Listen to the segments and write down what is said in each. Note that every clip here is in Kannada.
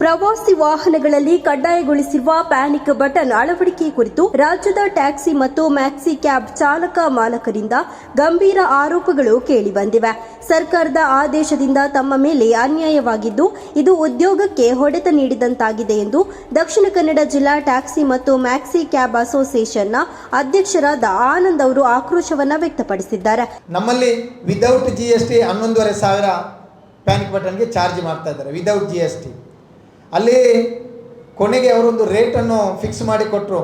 ಪ್ರವಾಸಿ ವಾಹನಗಳಲ್ಲಿ ಕಡ್ಡಾಯಗೊಳಿಸಿರುವ ಪ್ಯಾನಿಕ್ ಬಟನ್ ಅಳವಡಿಕೆ ಕುರಿತು ರಾಜ್ಯದ ಟ್ಯಾಕ್ಸಿ ಮತ್ತು ಮ್ಯಾಕ್ಸಿ ಕ್ಯಾಬ್ ಚಾಲಕ ಮಾಲಕರಿಂದ ಗಂಭೀರ ಆರೋಪಗಳು ಕೇಳಿಬಂದಿವೆ. ಸರ್ಕಾರದ ಆದೇಶದಿಂದ ತಮ್ಮ ಮೇಲೆ ಅನ್ಯಾಯವಾಗಿದ್ದು ಇದು ಉದ್ಯೋಗಕ್ಕೆ ಹೊಡೆತ ನೀಡಿದಂತಾಗಿದೆ ಎಂದು ದಕ್ಷಿಣ ಕನ್ನಡ ಜಿಲ್ಲಾ ಟ್ಯಾಕ್ಸಿ ಮತ್ತು ಮ್ಯಾಕ್ಸಿ ಕ್ಯಾಬ್ ಅಸೋಸಿಯೇಷನ್ನ ಅಧ್ಯಕ್ಷರಾದ ಆನಂದ್ ಅವರು ಆಕ್ರೋಶವನ್ನು ವ್ಯಕ್ತಪಡಿಸಿದ್ದಾರೆ. ನಮ್ಮಲ್ಲಿ ವಿದೌಟ್ GST 11,500 ಪ್ಯಾನಿಕ್ ಬಟನ್ಗೆ ಚಾರ್ಜ್ ಮಾಡ್ತಾ ಇದ್ದಾರೆ. ವಿದೌಟ್ GST ಅಲ್ಲಿ ಕೊನೆಗೆ ಅವರೊಂದು ರೇಟನ್ನು ಫಿಕ್ಸ್ ಮಾಡಿ ಕೊಟ್ಟರು.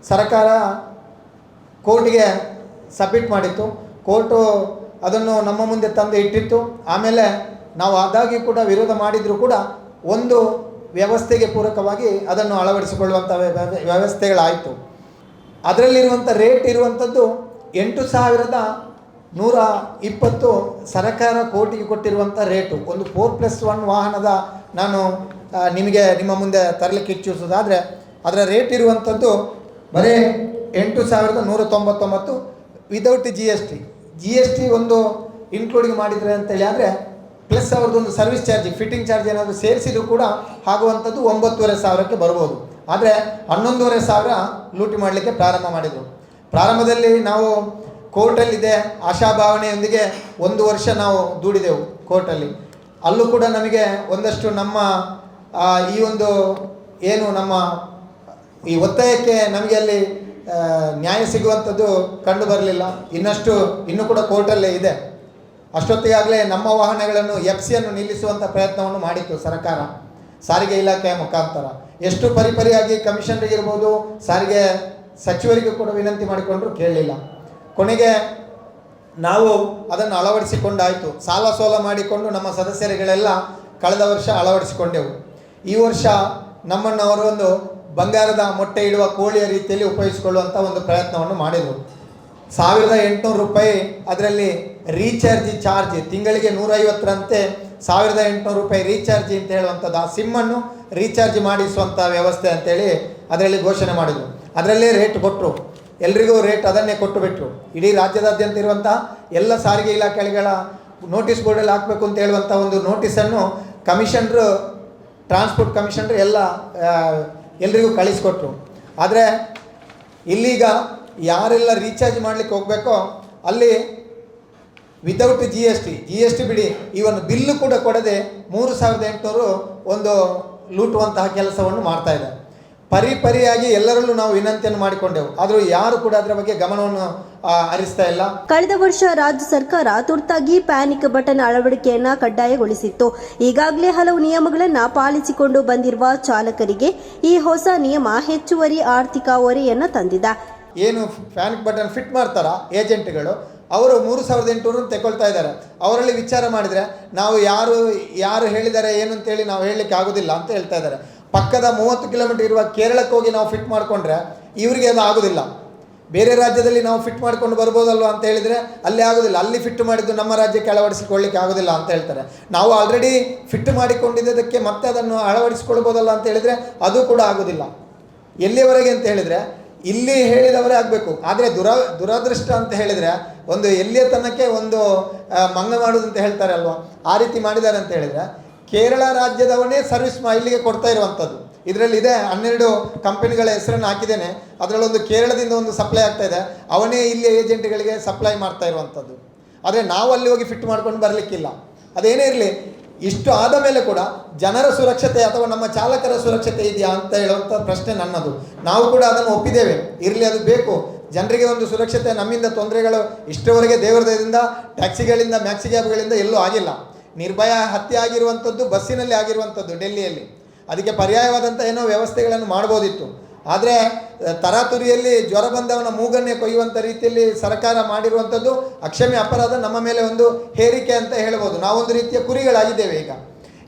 ಸರ್ಕಾರ ಕೋರ್ಟ್ಗೆ ಸಬ್ಮಿಟ್ ಮಾಡಿತ್ತು. ಕೋರ್ಟು ಅದನ್ನು ನಮ್ಮ ಮುಂದೆ ತಂದು ಇಟ್ಟಿತ್ತು. ಆಮೇಲೆ ನಾವು ಆದಾಗ್ಯೂ ಕೂಡ ವಿರೋಧ ಮಾಡಿದರೂ ಕೂಡ ಒಂದು ವ್ಯವಸ್ಥೆಗೆ ಪೂರಕವಾಗಿ ಅದನ್ನು ಅಳವಡಿಸಿಕೊಳ್ಳುವಂಥ ವ್ಯವಸ್ಥೆಗಳಾಯಿತು. ಅದರಲ್ಲಿರುವಂಥ ರೇಟ್ ಇರುವಂಥದ್ದು 8,120 ಸರ್ಕಾರ ಕೋರ್ಟಿಗೆ ಕೊಟ್ಟಿರುವಂಥ ರೇಟು. ಒಂದು 4+1 ವಾಹನದ ನಾನು ನಿಮ್ಮ ಮುಂದೆ ತರಲಿಕ್ಕೆ ಇಚ್ಛಿಸೋದಾದರೆ ಅದರ ರೇಟ್ ಇರುವಂಥದ್ದು ಬರೀ 8,199 ವಿದೌಟ್ GST ಒಂದು ಇನ್ಕ್ಲೂಡಿಂಗ್ ಮಾಡಿದರೆ ಅಂತೇಳಿ ಆದರೆ ಪ್ಲಸ್ ಅವ್ರದ್ದೊಂದು ಸರ್ವಿಸ್ ಚಾರ್ಜ್ ಫಿಟ್ಟಿಂಗ್ ಚಾರ್ಜ್ ಏನಾದರೂ ಸೇರಿಸಿದ್ರು ಕೂಡ ಆಗುವಂಥದ್ದು 9,500ಕ್ಕೆ ಬರ್ಬೋದು. ಆದರೆ 11,500 ಲೂಟಿ ಮಾಡಲಿಕ್ಕೆ ಪ್ರಾರಂಭ ಮಾಡಿದರು. ಪ್ರಾರಂಭದಲ್ಲಿ ನಾವು ಕೋರ್ಟಲ್ಲಿದೆ ಆಶಾಭಾವನೆಯೊಂದಿಗೆ 1 ವರ್ಷ ನಾವು ದೂಡಿದೆವು ಕೋರ್ಟಲ್ಲಿ. ಅಲ್ಲೂ ಕೂಡ ನಮಗೆ ಒಂದಷ್ಟು ನಮ್ಮ ಈ ಒಂದು ಏನು ನಮ್ಮ ಈ ಒತ್ತಾಯಕ್ಕೆ ನಮಗೆ ಅಲ್ಲಿ ನ್ಯಾಯ ಸಿಗುವಂಥದ್ದು ಕಂಡು ಬರಲಿಲ್ಲ. ಇನ್ನೂ ಕೂಡ ಕೋರ್ಟಲ್ಲೇ ಇದೆ. ಅಷ್ಟೊತ್ತಿಗಾಗಲೇ ನಮ್ಮ ವಾಹನಗಳನ್ನು FC ನಿಲ್ಲಿಸುವಂಥ ಪ್ರಯತ್ನವನ್ನು ಮಾಡಿತ್ತು ಸರ್ಕಾರ ಸಾರಿಗೆ ಇಲಾಖೆಯ ಮುಖಾಂತರ. ಎಷ್ಟು ಪರಿಪರಿಯಾಗಿ ಕಮಿಷನರಿಗಿರ್ಬೋದು ಸಾರಿಗೆ ಸಚಿವರಿಗೂ ಕೂಡ ವಿನಂತಿ ಮಾಡಿಕೊಂಡ್ರು ಕೇಳಲಿಲ್ಲ. ಕೊನೆಗೆ ನಾವು ಅದನ್ನು ಅಳವಡಿಸಿಕೊಂಡಾಯಿತು. ಸಾಲ ಸೋಲ ಮಾಡಿಕೊಂಡು ನಮ್ಮ ಸದಸ್ಯರುಗಳೆಲ್ಲ ಕಳೆದ ವರ್ಷ ಅಳವಡಿಸಿಕೊಂಡೆವು. ಈ ವರ್ಷ ನಮ್ಮನ್ನು ಅವರು ಒಂದು ಬಂಗಾರದ ಮೊಟ್ಟೆ ಇಡುವ ಕೋಳಿಯ ರೀತಿಯಲ್ಲಿ ಉಪಯೋಗಿಸಿಕೊಳ್ಳುವಂಥ ಒಂದು ಪ್ರಯತ್ನವನ್ನು ಮಾಡಿದರು. 1,800 ರೂಪಾಯಿ ಅದರಲ್ಲಿ ರೀಚಾರ್ಜ್ ಚಾರ್ಜ್ ತಿಂಗಳಿಗೆ 150ರಂತೆ 1,800 ರೂಪಾಯಿ ರೀಚಾರ್ಜ್ ಅಂತ ಹೇಳುವಂಥದ್ದು. ಆ ಸಿಮ್ಮನ್ನು ರೀಚಾರ್ಜ್ ಮಾಡಿಸುವಂಥ ವ್ಯವಸ್ಥೆ ಅಂತೇಳಿ ಅದರಲ್ಲಿ ಘೋಷಣೆ ಮಾಡಿದರು. ಅದರಲ್ಲೇ ರೇಟ್ ಕೊಟ್ಟರು. ಎಲ್ರಿಗೂ ರೇಟ್ ಅದನ್ನೇ ಕೊಟ್ಟು ಬಿಟ್ಟರು. ಇಡೀ ರಾಜ್ಯದಾದ್ಯಂತ ಇರುವಂಥ ಎಲ್ಲ ಸಾರಿಗೆ ಇಲಾಖೆಗಳ ನೋಟಿಸ್ ಬೋರ್ಡಲ್ಲಿ ಹಾಕಬೇಕು ಅಂತ ಹೇಳುವಂಥ ಒಂದು ನೋಟಿಸನ್ನು ಟ್ರಾನ್ಸ್ಪೋರ್ಟ್ ಕಮಿಷನರ್ ಎಲ್ರಿಗೂ ಕಳಿಸ್ಕೊಟ್ರು. ಆದರೆ ಇಲ್ಲೀಗ ಯಾರೆಲ್ಲ ರೀಚಾರ್ಜ್ ಮಾಡಲಿಕ್ಕೆ ಹೋಗಬೇಕೋ ಅಲ್ಲಿ ವಿದೌಟ್ GST ಬಿಡಿ ಇವನ್ ಬಿಲ್ಲು ಕೂಡ ಕೊಡದೆ 3,800 ಒಂದು ಲೂಟುವಂತಹ ಕೆಲಸವನ್ನು ಮಾಡ್ತಾ ಇದೆ. ಪರಿಯಾಗಿ ಎಲ್ಲರಲ್ಲೂ ನಾವು ವಿನಂತಿಯನ್ನು ಮಾಡಿಕೊಂಡೆವು. ಆದರೂ ಯಾರು ಕೂಡ ಅದರ ಬಗ್ಗೆ ಗಮನವನ್ನು ಹರಿಸ್ತಾ ಇಲ್ಲ. ಕಳೆದ ವರ್ಷ ರಾಜ್ಯ ಸರ್ಕಾರ ತುರ್ತಾಗಿ ಪ್ಯಾನಿಕ್ ಬಟನ್ ಅಳವಡಿಕೆಯನ್ನ ಕಡ್ಡಾಯಗೊಳಿಸಿತ್ತು. ಈಗಾಗಲೇ ಹಲವು ನಿಯಮಗಳನ್ನು ಪಾಲಿಸಿಕೊಂಡು ಬಂದಿರುವ ಚಾಲಕರಿಗೆ ಈ ಹೊಸ ನಿಯಮ ಹೆಚ್ಚುವರಿ ಆರ್ಥಿಕ ಹೊರೆಯನ್ನ ತಂದಿದೆ. ಏನು ಪ್ಯಾನಿಕ್ ಬಟನ್ ಫಿಟ್ ಮಾಡ್ತಾರ ಏಜೆಂಟ್ಗಳು ಅವರು 3,800 ತಗೊಳ್ತಾ ಇದ್ದಾರೆ. ಅವರಲ್ಲಿ ವಿಚಾರ ಮಾಡಿದರೆ ನಾವು ಯಾರು ಹೇಳಿದ್ದಾರೆ ಏನು ಅಂತೇಳಿ ನಾವು ಹೇಳಲಿಕ್ಕೆ ಆಗೋದಿಲ್ಲ ಅಂತ ಹೇಳ್ತಾ ಇದ್ದಾರೆ. ಪಕ್ಕದ 30 ಕಿಲೋಮೀಟರ್ ಇರುವ ಕೇರಳಕ್ಕೆ ಹೋಗಿ ನಾವು ಫಿಟ್ ಮಾಡಿಕೊಂಡ್ರೆ ಇವರಿಗೆ ಅದು ಆಗೋದಿಲ್ಲ. ಬೇರೆ ರಾಜ್ಯದಲ್ಲಿ ನಾವು ಫಿಟ್ ಮಾಡ್ಕೊಂಡು ಬರ್ಬೋದಲ್ವ ಅಂತ ಹೇಳಿದರೆ ಅಲ್ಲಿ ಆಗೋದಿಲ್ಲ. ಅಲ್ಲಿ ಫಿಟ್ ಮಾಡಿದ್ದು ನಮ್ಮ ರಾಜ್ಯಕ್ಕೆ ಅಳವಡಿಸಿಕೊಳ್ಳಿಕ್ಕೆ ಆಗೋದಿಲ್ಲ ಅಂತ ಹೇಳ್ತಾರೆ. ನಾವು ಆಲ್ರೆಡಿ ಫಿಟ್ ಮಾಡಿಕೊಂಡಿದ್ದಕ್ಕೆ ಮತ್ತೆ ಅದನ್ನು ಅಳವಡಿಸಿಕೊಳ್ಬೋದಲ್ಲ ಅಂತ ಹೇಳಿದರೆ ಅದು ಕೂಡ ಆಗೋದಿಲ್ಲ. ಎಲ್ಲಿಯವರೆಗೆ ಅಂತ ಹೇಳಿದರೆ ಇಲ್ಲಿ ಹೇಳಿದವರೇ ಆಗಬೇಕು. ಆದರೆ ದುರದೃಷ್ಟ ಅಂತ ಹೇಳಿದರೆ ಒಂದು ಎಲ್ಲಿಯ ತನಕ ಒಂದು ಮಂಗ ಮಾಡೋದು ಅಂತ ಹೇಳ್ತಾರೆ ಅಲ್ವಾ, ಆ ರೀತಿ ಮಾಡಿದ್ದಾರೆ ಅಂತ ಹೇಳಿದರೆ ಕೇರಳ ರಾಜ್ಯದವನೇ ಸರ್ವಿಸ್ ಇಲ್ಲಿಗೆ ಕೊಡ್ತಾ ಇರುವಂಥದ್ದು. ಇದರಲ್ಲಿದೆ 12 ಕಂಪನಿಗಳ ಹೆಸರನ್ನು ಹಾಕಿದ್ದೇನೆ. ಅದರಲ್ಲೊಂದು ಕೇರಳದಿಂದ ಒಂದು ಸಪ್ಲೈ ಆಗ್ತಾ ಇದೆ. ಅವನೇ ಇಲ್ಲಿ ಏಜೆಂಟ್ಗಳಿಗೆ ಸಪ್ಲೈ ಮಾಡ್ತಾ ಇರುವಂಥದ್ದು. ಆದರೆ ನಾವು ಅಲ್ಲಿ ಹೋಗಿ ಫಿಟ್ ಮಾಡ್ಕೊಂಡು ಬರಲಿಕ್ಕಿಲ್ಲ. ಅದೇನೇ ಇರಲಿ, ಇಷ್ಟು ಆದ ಮೇಲೆ ಕೂಡ ಜನರ ಸುರಕ್ಷತೆ ಅಥವಾ ನಮ್ಮ ಚಾಲಕರ ಸುರಕ್ಷತೆ ಇದೆಯಾ ಅಂತ ಹೇಳುವಂಥ ಪ್ರಶ್ನೆ ನನ್ನದು. ನಾವು ಕೂಡ ಅದನ್ನು ಒಪ್ಪಿದ್ದೇವೆ, ಇರಲಿ ಅದು ಬೇಕು. ಜನರಿಗೆ ಒಂದು ಸುರಕ್ಷತೆ, ನಮ್ಮಿಂದ ತೊಂದರೆಗಳು ಇಷ್ಟರವರೆಗೆ ದೇವರ ದಯದಿಂದ ಟ್ಯಾಕ್ಸಿಗಳಿಂದ ಮ್ಯಾಕ್ಸಿ ಕ್ಯಾಬ್ಗಳಿಂದ ಎಲ್ಲೂ ಆಗಿಲ್ಲ. ನಿರ್ಭಯ ಹತ್ಯೆ ಆಗಿರುವಂಥದ್ದು ಬಸ್ಸಿನಲ್ಲಿ ಆಗಿರುವಂಥದ್ದು ಡೆಲ್ಲಿಯಲ್ಲಿ. ಅದಕ್ಕೆ ಪರ್ಯಾಯವಾದಂಥ ಏನೋ ವ್ಯವಸ್ಥೆಗಳನ್ನು ಮಾಡ್ಬೋದಿತ್ತು. ಆದರೆ ತರಾತುರಿಯಲ್ಲಿ ಜ್ವರ ಬಂದವನ ಮೂಗನ್ನೇ ಕೊಯ್ಯುವಂಥ ರೀತಿಯಲ್ಲಿ ಸರ್ಕಾರ ಮಾಡಿರುವಂಥದ್ದು ಅಕ್ಷಮ್ಯ ಅಪರಾಧ. ನಮ್ಮ ಮೇಲೆ ಒಂದು ಹೇರಿಕೆ ಅಂತ ಹೇಳ್ಬೋದು. ನಾವೊಂದು ರೀತಿಯ ಕುರಿಗಳಾಗಿದ್ದೇವೆ.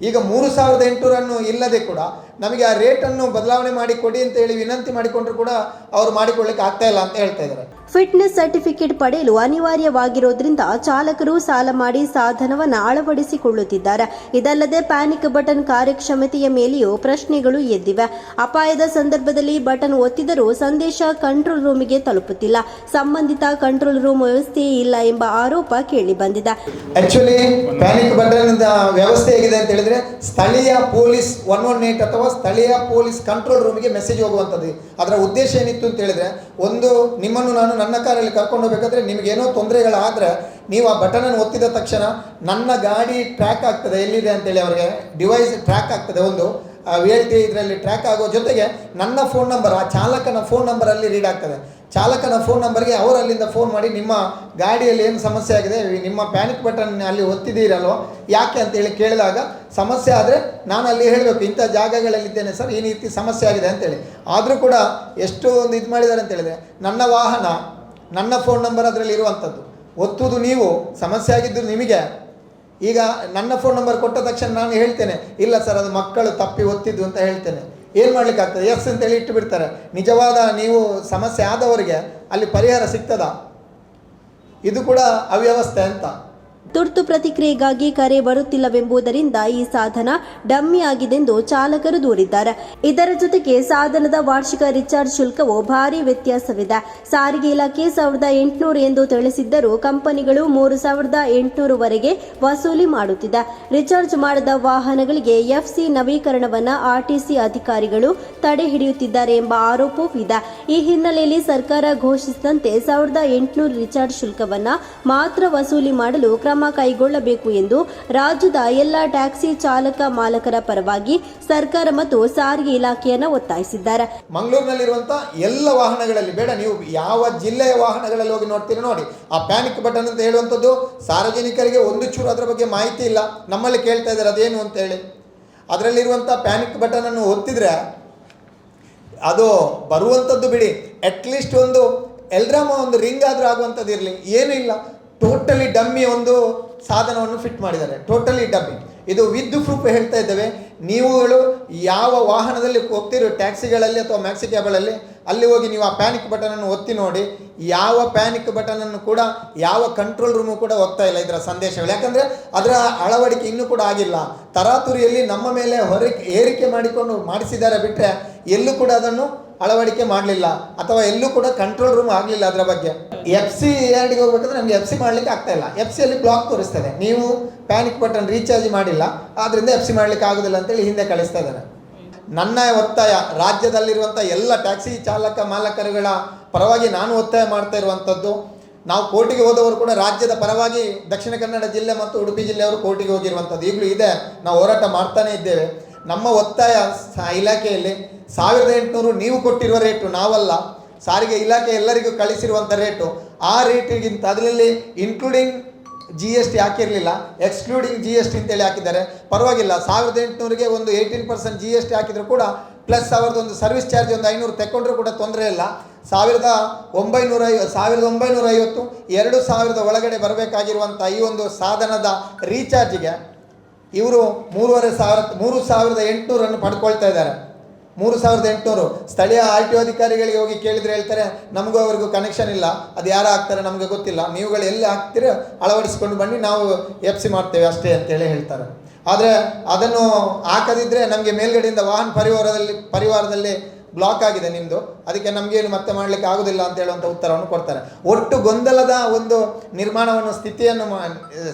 ಈಗ 3,800 ಇಲ್ಲದೆ ಕೂಡ ನಮಗೆ ಆ ರೇಟನ್ನು ಬದಲಾವಣೆ ಮಾಡಿ ಕೊಡಿ ಅಂತ ಹೇಳಿ ವಿನಂತಿ ಮಾಡಿಕೊಂಡ್ರು ಕೂಡ ಅವರು ಮಾಡಿಕೊಳ್ಳಿಕ್ಕೆ ಆಗ್ತಾ ಇಲ್ಲ ಅಂತ ಹೇಳ್ತಾ ಇದ್ದಾರೆ. ಫಿಟ್ನೆಸ್ ಸರ್ಟಿಫಿಕೇಟ್ ಪಡೆಯಲು ಅನಿವಾರ್ಯವಾಗಿರೋದ್ರಿಂದ ಚಾಲಕರು ಸಾಲ ಮಾಡಿ ಸಾಧನವನ್ನು ಅಳವಡಿಸಿಕೊಳ್ಳುತ್ತಿದ್ದಾರೆ. ಇದಲ್ಲದೆ ಪ್ಯಾನಿಕ್ ಬಟನ್ ಕಾರ್ಯಕ್ಷಮತೆಯ ಮೇಲೆಯೂ ಪ್ರಶ್ನೆಗಳು ಎದ್ದಿವೆ. ಅಪಾಯದ ಸಂದರ್ಭದಲ್ಲಿ ಬಟನ್ ಒತ್ತಿದರೂ ಸಂದೇಶ ಕಂಟ್ರೋಲ್ ರೂಮಿಗೆ ತಲುಪುತ್ತಿಲ್ಲ. ಸಂಬಂಧಿತ ಕಂಟ್ರೋಲ್ ರೂಮ್ ವ್ಯವಸ್ಥೆಯೇ ಇಲ್ಲ ಎಂಬ ಆರೋಪ ಕೇಳಿಬಂದಿದೆ. ಆಕ್ಚುಲಿ ಪ್ಯಾನಿಕ್ ಬಟನ್ ವ್ಯವಸ್ಥೆ ಹೇಗಿದೆ ಅಂತ ಹೇಳಿದ್ರೆ ಸ್ಥಳೀಯ ಪೊಲೀಸ್ 118 ಅಥವಾ ಸ್ಥಳೀಯ ಪೊಲೀಸ್ ಕಂಟ್ರೋಲ್ ರೂಮಿಗೆ ಮೆಸೇಜ್ ಹೋಗುವಂಥದ್ದು. ಅದರ ಉದ್ದೇಶ ಏನಿತ್ತು ಅಂತ ಹೇಳಿದ್ರೆ, ಒಂದು ನಿಮ್ಮನ್ನು ನಾನು ನನ್ನ ಕಾರಲ್ಲಿ ಕರ್ಕೊಂಡು ಹೋಗಬೇಕಾದ್ರೆ ನಿಮಗೇನೋ ತೊಂದರೆಗಳಾದರೆ ನೀವು ಆ ಬಟನನ್ನು ಒತ್ತಿದ ತಕ್ಷಣ ನನ್ನ ಗಾಡಿ ಟ್ರ್ಯಾಕ್ ಆಗ್ತದೆ ಎಲ್ಲಿದೆ ಅಂತೇಳಿ, ಅವರಿಗೆ ಡಿವೈಸ್ ಟ್ರ್ಯಾಕ್ ಆಗ್ತದೆ. ಒಂದು VLT ಇದರಲ್ಲಿ ಟ್ರ್ಯಾಕ್ ಆಗೋ ಜೊತೆಗೆ ನನ್ನ ಫೋನ್ ನಂಬರ್, ಆ ಚಾಲಕನ ಫೋನ್ ನಂಬರಲ್ಲಿ ರೀಡ್ ಆಗ್ತದೆ. ಚಾಲಕನ ಫೋನ್ ನಂಬರ್ಗೆ ಅವರು ಅಲ್ಲಿಂದ ಫೋನ್ ಮಾಡಿ ನಿಮ್ಮ ಗಾಡಿಯಲ್ಲಿ ಏನು ಸಮಸ್ಯೆ ಆಗಿದೆ, ನಿಮ್ಮ ಪ್ಯಾನಿಕ್ ಬಟನ್ ಅಲ್ಲಿ ಒತ್ತಿದ್ದೀರಲ್ವ ಯಾಕೆ ಅಂತೇಳಿ ಕೇಳಿದಾಗ, ಸಮಸ್ಯೆ ಆದರೆ ನಾನು ಅಲ್ಲಿ ಹೇಳಬೇಕು ಇಂಥ ಜಾಗಗಳಲ್ಲಿದ್ದೇನೆ ಸರ್, ಈ ರೀತಿ ಸಮಸ್ಯೆ ಆಗಿದೆ ಅಂತೇಳಿ. ಆದರೂ ಕೂಡ ಎಷ್ಟು ಒಂದು ಇದು ಮಾಡಿದ್ದಾರೆ ಅಂತ ಹೇಳಿದ್ರೆ, ನನ್ನ ವಾಹನ ನನ್ನ ಫೋನ್ ನಂಬರ್ ಅದರಲ್ಲಿ ಇರುವಂಥದ್ದು, ಒತ್ತುವುದು ನೀವು, ಸಮಸ್ಯೆ ಆಗಿದ್ದು ನಿಮಗೆ. ಈಗ ನನ್ನ ಫೋನ್ ನಂಬರ್ ಕೊಟ್ಟ ತಕ್ಷಣ ನಾನು ಹೇಳ್ತೇನೆ ಇಲ್ಲ ಸರ್ ಅದು ಮಕ್ಕಳು ತಪ್ಪಿ ಒತ್ತಿದ್ದು ಅಂತ ಹೇಳ್ತೇನೆ. ಏನು ಮಾಡಲಿಕ್ಕಾಗ್ತದೆ, ಎಸ್ ಅಂತೇಳಿ ಇಟ್ಟು ಬಿಡ್ತಾರೆ. ನಿಜವಾದ ನೀವು ಸಮಸ್ಯೆ ಆದವರಿಗೆ ಅಲ್ಲಿ ಪರಿಹಾರ ಸಿಗ್ತದಾ? ಇದು ಕೂಡ ಅವ್ಯವಸ್ಥೆ ಅಂತ. ತುರ್ತು ಪ್ರತಿಕ್ರಿಯೆಗಾಗಿ ಕರೆ ಬರುತ್ತಿಲ್ಲವೆಂಬುದರಿಂದ ಈ ಸಾಧನ ಡಮ್ಮಿ ಆಗಿದೆಂದು ಚಾಲಕರು ದೂರಿದ್ದಾರೆ. ಇದರ ಜೊತೆಗೆ ಸಾಧನದ ವಾರ್ಷಿಕ ರಿಚಾರ್ಜ್ ಶುಲ್ಕವು ಭಾರಿ ವ್ಯತ್ಯಾಸವಿದೆ. ಸಾರಿಗೆ ಇಲಾಖೆ 1800 ಎಂದು ತಿಳಿಸಿದ್ದರೂ ಕಂಪನಿಗಳು 3800 ವರೆಗೆ ವಸೂಲಿ ಮಾಡುತ್ತಿದೆ. ರಿಚಾರ್ಜ್ ಮಾಡದ ವಾಹನಗಳಿಗೆ FC ನವೀಕರಣವನ್ನು RTC ಅಧಿಕಾರಿಗಳು ತಡೆ ಹಿಡಿಯುತ್ತಿದ್ದಾರೆ ಎಂಬ ಆರೋಪವೂ ಇದೆ. ಈ ಹಿನ್ನೆಲೆಯಲ್ಲಿ ಸರ್ಕಾರ ಘೋಷಿಸಿದಂತೆ 1800 ರಿಚಾರ್ಜ್ ಶುಲ್ಕವನ್ನು ಮಾತ್ರ ವಸೂಲಿ ಮಾಡಲು ಕ್ರಮ ಕೈಗೊಳ್ಳಬೇಕು ಎಂದು ರಾಜ್ಯದ ಎಲ್ಲ ಟ್ಯಾಕ್ಸಿ ಚಾಲಕ ಮಾಲಕರ ಪರವಾಗಿ ಸರ್ಕಾರ ಮತ್ತು ಸಾರಿಗೆ ಇಲಾಖೆಯನ್ನು ಒತ್ತಾಯಿಸಿದ್ದಾರೆ. ಮಂಗಳೂರಿನಲ್ಲಿರುವಂಥ ಎಲ್ಲ ವಾಹನಗಳಲ್ಲಿ ಬೇಡ, ನೀವು ಯಾವ ಜಿಲ್ಲೆಯ ವಾಹನಗಳಲ್ಲಿ ಹೋಗಿ ನೋಡ್ತೀರಿ ನೋಡಿ, ಆ ಪ್ಯಾನಿಕ್ ಬಟನ್ ಅಂತ ಹೇಳುವಂಥದ್ದು ಸಾರ್ವಜನಿಕರಿಗೆ ಒಂದು ಚೂರು ಅದರ ಬಗ್ಗೆ ಮಾಹಿತಿ ಇಲ್ಲ. ನಮ್ಮಲ್ಲಿ ಕೇಳ್ತಾ ಇದ್ದಾರೆ ಅದೇನು ಅಂತೇಳಿ. ಅದರಲ್ಲಿರುವಂಥ ಪ್ಯಾನಿಕ್ ಬಟನನ್ನು ಒತ್ತಿದ್ರೆ ಅದು ಬರುವಂಥದ್ದು ಬಿಡಿ, ಅಟ್ಲೀಸ್ಟ್ ಒಂದು ಎಲ್ರಾಮ ಒಂದು ರಿಂಗ್ ಆದರೂ ಆಗುವಂಥದ್ದು ಇರಲಿ, ಏನೂ ಇಲ್ಲ. ಟೋಟಲಿ ಡಮ್ಮಿ ಒಂದು ಸಾಧನವನ್ನು ಫಿಟ್ ಮಾಡಿದ್ದಾರೆ, ಟೋಟಲಿ ಡಮ್ಮಿ. ಇದು ವಿದ್ ಪ್ರೂಫ್ ಹೇಳ್ತಾ ಇದ್ದೇವೆ. ನೀವುಗಳು ಯಾವ ವಾಹನದಲ್ಲಿ ಹೋಗ್ತಿರೋ, ಟ್ಯಾಕ್ಸಿಗಳಲ್ಲಿ ಅಥವಾ ಮ್ಯಾಕ್ಸಿ ಕ್ಯಾಬ್ಗಳಲ್ಲಿ, ಅಲ್ಲಿ ಹೋಗಿ ನೀವು ಆ ಪ್ಯಾನಿಕ್ ಬಟನನ್ನು ಒತ್ತಿ ನೋಡಿ. ಯಾವ ಪ್ಯಾನಿಕ್ ಬಟನನ್ನು ಕೂಡ ಯಾವ ಕಂಟ್ರೋಲ್ ರೂಮು ಕೂಡ ಹೋಗ್ತಾ ಇಲ್ಲ ಇದರ ಸಂದೇಶಗಳು. ಯಾಕಂದರೆ ಅದರ ಅಳವಡಿಕೆ ಇನ್ನೂ ಕೂಡ ಆಗಿಲ್ಲ. ತರಾತುರಿಯಲ್ಲಿ ನಮ್ಮ ಮೇಲೆ ಏರಿಕೆ ಮಾಡಿಕೊಂಡು ಮಾಡಿಸಿದ್ದಾರೆ ಬಿಟ್ಟರೆ ಎಲ್ಲೂ ಕೂಡ ಅದನ್ನು ಅಳವಡಿಕೆ ಮಾಡಲಿಲ್ಲ ಅಥವಾ ಎಲ್ಲೂ ಕೂಡ ಕಂಟ್ರೋಲ್ ರೂಮ್ ಆಗಲಿಲ್ಲ. ಅದರ ಬಗ್ಗೆ FC ಯಾರ್ಡಿಗೆ ಹೋಗ್ಬೇಕಂದ್ರೆ ನಮಗೆ FC ಮಾಡಲಿಕ್ಕೆ ಆಗ್ತಾ ಇಲ್ಲ. FCಯಲ್ಲಿ ಬ್ಲಾಕ್ ತೋರಿಸ್ತದೆ, ನೀವು ಪ್ಯಾನಿಕ್ ಬಟನ್ ರೀಚಾರ್ಜ್ ಮಾಡಿಲ್ಲ, ಆದ್ದರಿಂದ FC ಮಾಡಲಿಕ್ಕೆ ಆಗೋದಿಲ್ಲ ಅಂತೇಳಿ ಹಿಂದೆ ಕಳಿಸ್ತಾ ಇದ್ದಾರೆ. ನನ್ನ ಒತ್ತಾಯ, ರಾಜ್ಯದಲ್ಲಿರುವಂಥ ಎಲ್ಲ ಟ್ಯಾಕ್ಸಿ ಚಾಲಕ ಮಾಲಕರುಗಳ ಪರವಾಗಿ ನಾನು ಒತ್ತಾಯ ಮಾಡ್ತಾ ಇರುವಂಥದ್ದು, ನಾವು ಕೋರ್ಟಿಗೆ ಹೋದವರು ಕೂಡ ರಾಜ್ಯದ ಪರವಾಗಿ ದಕ್ಷಿಣ ಕನ್ನಡ ಜಿಲ್ಲೆ ಮತ್ತು ಉಡುಪಿ ಜಿಲ್ಲೆಯವರು ಕೋರ್ಟಿಗೆ ಹೋಗಿರುವಂಥದ್ದು ಈಗಲೂ ಇದೆ. ನಾವು ಹೋರಾಟ ಮಾಡ್ತಾನೇ ಇದ್ದೇವೆ. ನಮ್ಮ ಒತ್ತಾಯ ಇಲಾಖೆಯಲ್ಲಿ 1800 ನೀವು ಕೊಟ್ಟಿರುವ ರೇಟು, ನಾವಲ್ಲ, ಸಾರಿಗೆ ಇಲಾಖೆ ಎಲ್ಲರಿಗೂ ಕಳಿಸಿರುವಂಥ ರೇಟು, ಆ ರೇಟಿಗಿಂತ ಅದರಲ್ಲಿ ಇನ್ಕ್ಲೂಡಿಂಗ್ GST ಹಾಕಿರಲಿಲ್ಲ, ಎಕ್ಸ್ಕ್ಲೂಡಿಂಗ್ GST ಅಂತೇಳಿ ಹಾಕಿದ್ದಾರೆ. ಪರವಾಗಿಲ್ಲ, 1800ಗೆ ಒಂದು 18% GST ಹಾಕಿದ್ರು ಕೂಡ ಪ್ಲಸ್ ಅವ್ರದ್ದೊಂದು ಸರ್ವಿಸ್ ಚಾರ್ಜ್ ಒಂದು 500 ತೆಕ್ಕೊಂಡ್ರೂ ಕೂಡ ತೊಂದರೆ ಇಲ್ಲ. 1950 2000 ಒಳಗಡೆ ಬರಬೇಕಾಗಿರುವಂಥ ಈ ಒಂದು ಸಾಧನದ ರೀಚಾರ್ಜಿಗೆ ಇವರು 3800 ಪಡ್ಕೊಳ್ತಾ ಇದ್ದಾರೆ. 3800 ಸ್ಥಳೀಯ RTO ಅಧಿಕಾರಿಗಳಿಗೆ ಹೋಗಿ ಕೇಳಿದರೆ ಹೇಳ್ತಾರೆ ನಮಗೂ ಅವ್ರಿಗೂ ಕನೆಕ್ಷನ್ ಇಲ್ಲ, ಅದು ಯಾರು ಹಾಕ್ತಾರೆ ನಮಗೆ ಗೊತ್ತಿಲ್ಲ, ನೀವುಗಳು ಎಲ್ಲಿ ಹಾಕ್ತೀರ ಅಳವಡಿಸ್ಕೊಂಡು ಬನ್ನಿ, ನಾವು FC ಮಾಡ್ತೇವೆ ಅಷ್ಟೇ ಅಂತೇಳಿ ಹೇಳ್ತಾರೆ. ಆದರೆ ಅದನ್ನು ಹಾಕದಿದ್ದರೆ ನಮಗೆ ಮೇಲ್ಗಡೆಯಿಂದ ವಾಹನ ಪರಿವಾರದಲ್ಲಿ ಬ್ಲಾಕ್ ಆಗಿದೆ ನಿಮ್ಮದು, ಅದಕ್ಕೆ ನಮಗೇನು ಮತ್ತೆ ಮಾಡಲಿಕ್ಕೆ ಆಗೋದಿಲ್ಲ ಅಂತ ಹೇಳುವಂಥ ಉತ್ತರವನ್ನು ಕೊಡ್ತಾರೆ. ಒಟ್ಟು ಗೊಂದಲದ ಒಂದು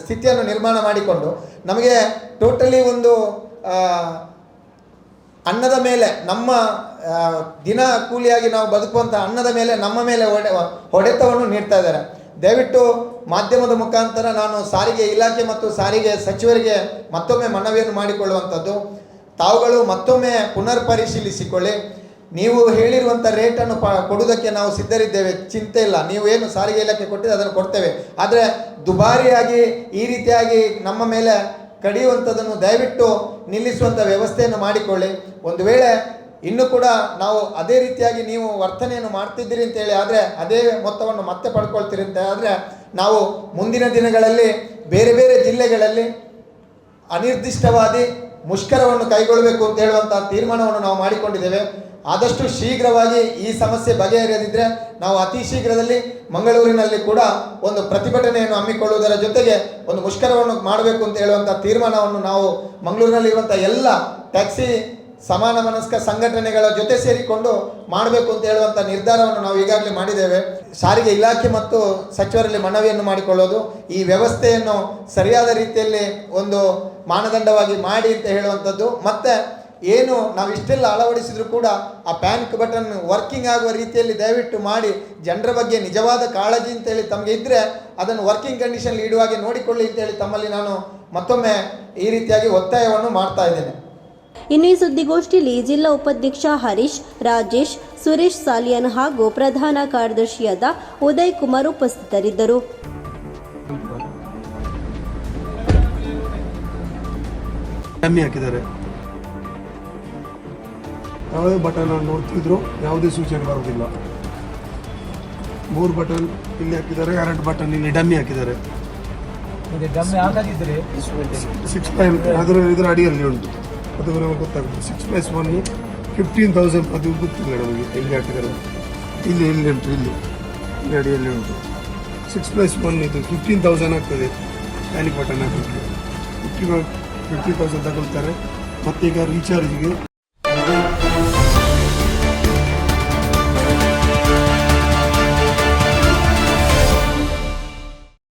ಸ್ಥಿತಿಯನ್ನು ನಿರ್ಮಾಣ ಮಾಡಿಕೊಂಡು ನಮಗೆ ಟೋಟಲಿ ಒಂದು ಅನ್ನದ ಮೇಲೆ, ನಮ್ಮ ದಿನ ಕೂಲಿಯಾಗಿ ನಾವು ಬದುಕುವಂಥ ಅನ್ನದ ಮೇಲೆ ನಮ್ಮ ಮೇಲೆ ಹೊಡೆತವನ್ನು ನೀಡ್ತಾ ಇದ್ದಾರೆ. ದಯವಿಟ್ಟು ಮಾಧ್ಯಮದ ಮುಖಾಂತರ ನಾನು ಸಾರಿಗೆ ಇಲಾಖೆ ಮತ್ತು ಸಾರಿಗೆ ಸಚಿವರಿಗೆ ಮತ್ತೊಮ್ಮೆ ಮನವಿಯನ್ನು ಮಾಡಿಕೊಳ್ಳುವಂಥದ್ದು, ತಾವುಗಳು ಮತ್ತೊಮ್ಮೆ ಪುನರ್ ಪರಿಶೀಲಿಸಿಕೊಳ್ಳಿ. ನೀವು ಹೇಳಿರುವಂಥ ರೇಟನ್ನು ಕೊಡುವುದಕ್ಕೆ ನಾವು ಸಿದ್ಧರಿದ್ದೇವೆ, ಚಿಂತೆ ಇಲ್ಲ. ನೀವು ಏನು ಸಾರಿಗೆ ಇಲಾಖೆ ಕೊಟ್ಟಿದೆ ಅದನ್ನು ಕೊಡ್ತೇವೆ. ಆದರೆ ದುಬಾರಿಯಾಗಿ ಈ ರೀತಿಯಾಗಿ ನಮ್ಮ ಮೇಲೆ ಕಡಿಯುವಂಥದ್ದನ್ನು ದಯವಿಟ್ಟು ನಿಲ್ಲಿಸುವಂಥ ವ್ಯವಸ್ಥೆಯನ್ನು ಮಾಡಿಕೊಳ್ಳಿ. ಒಂದು ವೇಳೆ ಇನ್ನೂ ಕೂಡ ನಾವು ಅದೇ ರೀತಿಯಾಗಿ ನೀವು ವರ್ತನೆಯನ್ನು ಮಾಡ್ತಿದ್ದೀರಿ ಅಂತೇಳಿ ಆದರೆ, ಅದೇ ಮೊತ್ತವನ್ನು ಮತ್ತೆ ಪಡ್ಕೊಳ್ತೀರಿ ಅಂತ ಆದರೆ, ನಾವು ಮುಂದಿನ ದಿನಗಳಲ್ಲಿ ಬೇರೆ ಬೇರೆ ಜಿಲ್ಲೆಗಳಲ್ಲಿ ಅನಿರ್ದಿಷ್ಟವಾದಿ ಮುಷ್ಕರವನ್ನು ಕೈಗೊಳ್ಳಬೇಕು ಅಂತ ಹೇಳುವಂಥ ತೀರ್ಮಾನವನ್ನು ನಾವು ಮಾಡಿಕೊಂಡಿದ್ದೇವೆ. ಆದಷ್ಟು ಶೀಘ್ರವಾಗಿ ಈ ಸಮಸ್ಯೆ ಬಗೆಹರಿಯದಿದ್ದರೆ ನಾವು ಅತಿ ಶೀಘ್ರದಲ್ಲಿ ಮಂಗಳೂರಿನಲ್ಲಿ ಕೂಡ ಒಂದು ಪ್ರತಿಭಟನೆಯನ್ನು ಹಮ್ಮಿಕೊಳ್ಳುವುದರ ಜೊತೆಗೆ ಒಂದು ಮುಷ್ಕರವನ್ನು ಮಾಡಬೇಕು ಅಂತ ಹೇಳುವಂಥ ತೀರ್ಮಾನವನ್ನು ನಾವು ಮಂಗಳೂರಿನಲ್ಲಿರುವಂಥ ಎಲ್ಲ ಟ್ಯಾಕ್ಸಿ ಸಮಾನ ಮನಸ್ಕ ಸಂಘಟನೆಗಳ ಜೊತೆ ಸೇರಿಕೊಂಡು ಮಾಡಬೇಕು ಅಂತ ಹೇಳುವಂಥ ನಿರ್ಧಾರವನ್ನು ನಾವು ಈಗಾಗಲೇ ಮಾಡಿದ್ದೇವೆ. ಸಾರಿಗೆ ಇಲಾಖೆ ಮತ್ತು ಸಚಿವರಲ್ಲಿ ಮನವಿಯನ್ನು ಮಾಡಿಕೊಳ್ಳೋದು, ಈ ವ್ಯವಸ್ಥೆಯನ್ನು ಸರಿಯಾದ ರೀತಿಯಲ್ಲಿ ಒಂದು ಮಾನದಂಡವಾಗಿ ಮಾಡಿ ಅಂತ ಹೇಳುವಂಥದ್ದು. ಮತ್ತು ಏನು ನಾವು ಇಷ್ಟೆಲ್ಲ ಅಳವಡಿಸಿದ್ರು ಕೂಡ ಆ ಪ್ಯಾನಿಕ್ ಬಟನ್ ವರ್ಕಿಂಗ್ ಆಗುವ ರೀತಿಯಲ್ಲಿ ದಯವಿಟ್ಟು ಮಾಡಿ, ಜನರ ಬಗ್ಗೆ ನಿಜವಾದ ಕಾಳಜಿ ಅಂತೇಳಿ ತಮಗೆ ಇದ್ದರೆ ಅದನ್ನು ವರ್ಕಿಂಗ್ ಕಂಡೀಷನ್ ಇಡುವಾಗೆ ನೋಡಿಕೊಳ್ಳಿ ಅಂತೇಳಿ ತಮ್ಮಲ್ಲಿ ನಾನು ಮತ್ತೊಮ್ಮೆ ಈ ರೀತಿಯಾಗಿ ಒತ್ತಾಯವನ್ನು ಮಾಡ್ತಾ ಇದ್ದೇನೆ. ಇನ್ನು ಈ ಸುದ್ದಿಗೋಷ್ಠಿಯಲ್ಲಿ ಜಿಲ್ಲಾ ಉಪಾಧ್ಯಕ್ಷ ಹರೀಶ್, ರಾಜೇಶ್, ಸುರೇಶ್ ಸಾಲಿಯನ್ ಹಾಗೂ ಪ್ರಧಾನ ಕಾರ್ಯದರ್ಶಿಯಾದ ಉದಯ್ ಕುಮಾರ್ ಉಪಸ್ಥಿತರಿದ್ದರು. ಯಾವುದೇ ಬಟನ್ ನೋಡ್ತಿದ್ರು ಯಾವುದೇ ಸೂಚನೆ ಬರೋದಿಲ್ಲ. 3 ಬಟನ್ ಇಲ್ಲಿ ಹಾಕಿದ್ದಾರೆ, 2 ಬಟನ್ ಇಲ್ಲಿ ಡಮ್ಮಿ ಹಾಕಿದ್ದಾರೆ. ಹಾಗಾಗಿದ್ರೆ 6 ಇದರ ಅಡಿಯಲ್ಲಿ ಉಂಟು, ಅದು ನಮಗೆ ಗೊತ್ತಾಗುತ್ತೆ. 6+1 15,000, ಅದು ಗೊತ್ತಿಲ್ಲ ನಮಗೆ ಎಲ್ಲಿ ಹಾಕಿದ್ದಾರೆ. ಇಲ್ಲಿ ಉಂಟು, ಇಲ್ಲಿ ಅಡಿಯಲ್ಲಿ ಉಂಟು. 6+1 ಇದು 15,000 ಆಗ್ತದೆ. ಪ್ಯಾನಿಕ್ ಬಟನ್ ಹಾಕಲಿಕ್ಕೆ 50,000 ತಗೊಳ್ತಾರೆ. ಮತ್ತೀಗ ರೀಚಾರ್ಜ್ಗೆ